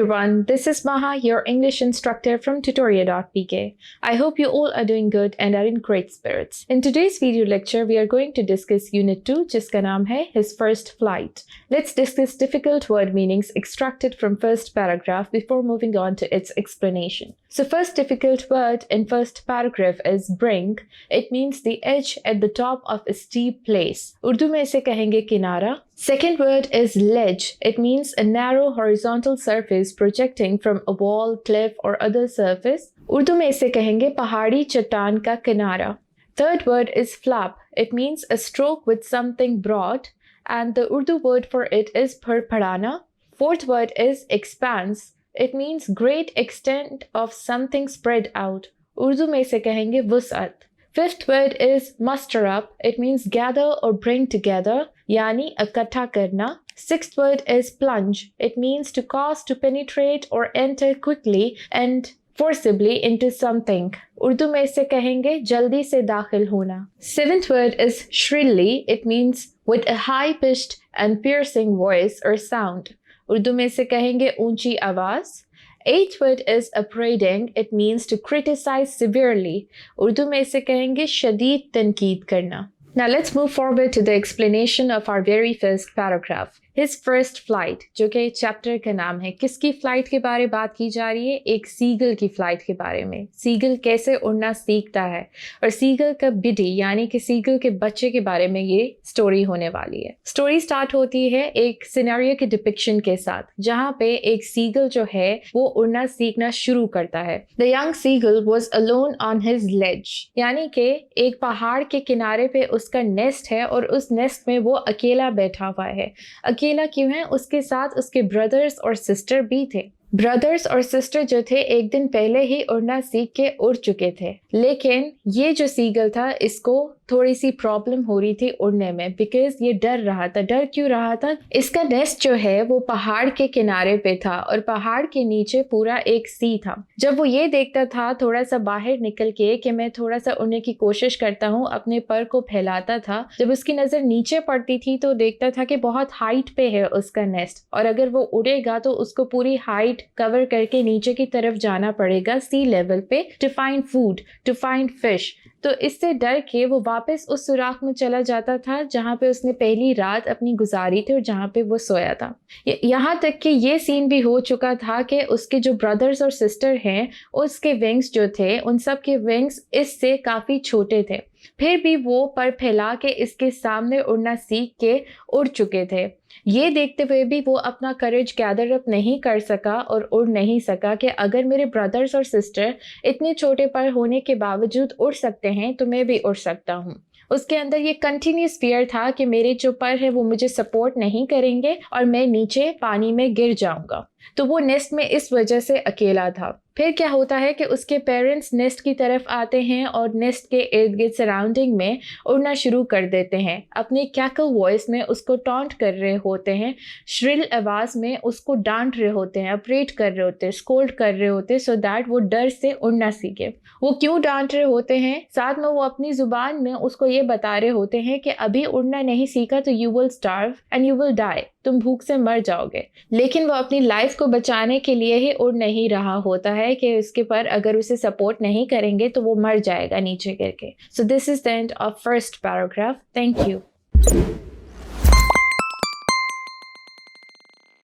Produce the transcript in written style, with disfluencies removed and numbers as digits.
everyone, this is Maha, your English instructor from Tutoria.pk. I hope you all are doing good and are in great spirits. In today's video lecture, we are going to discuss Unit 2, जिसका नाम है His First Flight. Let's discuss difficult word meanings extracted from first paragraph before moving on to its explanation. So first difficult word in first paragraph is brink. It means the edge at the top of a steep place. Urdu में इसे कहेंगे किनारा. Second word is ledge. It means a narrow horizontal surface projecting from a wall, cliff or other surface. Urdu में इसे कहेंगे पहाड़ी चट्टान का किनारा. Third word is flap. It means a stroke with something broad and the Urdu word for it is parpadana. Fourth word is expanse. It means great extent of something spread out. Urdu में इसे कहेंगे वुसअत. Fifth word is muster up. It means gather or bring together, यानी इकट्ठा करना. Sixth word is plunge. It means to cause to penetrate or enter quickly and forcibly into something. Urdu में इसे कहेंगे जल्दी से दाखिल होना. Seventh word is shrilly. It means with a high-pitched and piercing voice or sound. Urdu में इसे कहेंगे ऊंची आवाज. Eighth word is upbraiding. It means to criticize severely. Urdu में इसे कहेंगे शदीद तनकीद करना. Now let's move forward to the explanation of our very first paragraph. His first flight, जो कि चैप्टर का नाम है. किसकी फ्लाइट के बारे में बात की जा रही है? एक सीगल की फ्लाइट के बारे में. सीगल कैसे उड़ना सीखता है और सीगल का बिडी यानी कि सीगल के बच्चे के बारे में ये स्टोरी होने वाली है. स्टोरी स्टार्ट होती है एक सिनेरियो के डिपिक्शन के साथ, जहाँ पे एक सीगल जो है वो उड़ना सीखना शुरू करता है. The young seagull was alone on his ledge, यानी कि एक पहाड़ के किनारे पे उसका नेस्ट है और उस नेस्ट में वो अकेला बैठा हुआ है. अकेला क्यों है? उसके साथ उसके ब्रदर्स और सिस्टर भी थे. ब्रदर्स और सिस्टर जो थे एक दिन पहले ही उड़ना सीख के उड़ चुके थे, लेकिन ये जो सीगल था इसको थोड़ी सी प्रॉब्लम हो रही थी उड़ने में, बिकॉज ये डर रहा था. डर क्यों रहा था? इसका नेस्ट जो है वो पहाड़ के किनारे पे था और पहाड़ के नीचे पूरा एक सी था. जब वो ये देखता था थोड़ा सा बाहर निकल के कि मैं थोड़ा सा उड़ने की कोशिश करता हूँ, अपने पर को फैलाता था, जब उसकी नज़र नीचे पड़ती थी तो देखता था कि बहुत हाइट पे है उसका नेस्ट और अगर वो उड़ेगा तो उसको पूरी हाइट कवर करके नीचे की तरफ जाना पड़ेगा सी लेवल पे to find food, to find fish. तो इससे डर के वो वापस उस सुराख में चला जाता था जहाँ पे उसने पहली रात अपनी गुजारी थी और जहाँ पे वो सोया था. यहाँ तक कि ये सीन भी हो चुका था कि उसके जो ब्रदर्स और सिस्टर हैं उसके विंग्स जो थे उन सब के विंग्स इससे काफ़ी छोटे थे, फिर भी वो पर फैला के इसके सामने उड़ना सीख के उड़ चुके थे. ये देखते हुए भी वो अपना करेज गैदर अप नहीं कर सका और उड़ नहीं सका कि अगर मेरे ब्रदर्स और सिस्टर इतने छोटे पर होने के बावजूद उड़ सकते हैं तो मैं भी उड़ सकता हूँ. उसके अंदर ये कंटिन्यूस फियर था कि मेरे जो पर है वो मुझे सपोर्ट नहीं करेंगे और मैं नीचे पानी में गिर जाऊंगा. तो वो नेस्ट में इस वजह से अकेला था. फिर क्या होता है कि उसके पेरेंट्स नेस्ट की तरफ आते हैं और नेस्ट के इर्द गिर्द सराउंडिंग में उड़ना शुरू कर देते हैं. अपने कैकल वॉइस में उसको टॉन्ट कर रहे होते हैं, श्रिल आवाज़ में उसको डांट रहे होते हैं, अपरेट कर रहे होते हैं, स्कोल्ड कर रहे होते हैं, सो दैट वो डर से उड़ना सीखे. वो क्यों डांट रहे होते हैं? साथ में वो अपनी ज़ुबान में उसको ये बता रहे होते हैं कि अभी उड़ना नहीं सीखा तो you will starve and you will die, तुम भूख से मर जाओगे. लेकिन वो अपनी लाइफ को बचाने के लिए ही उड़ नहीं रहा होता है कि उसके पर अगर उसे सपोर्ट नहीं करेंगे तो वो मर जाएगा नीचे गिर के. So this is the end of first paragraph. Thank you.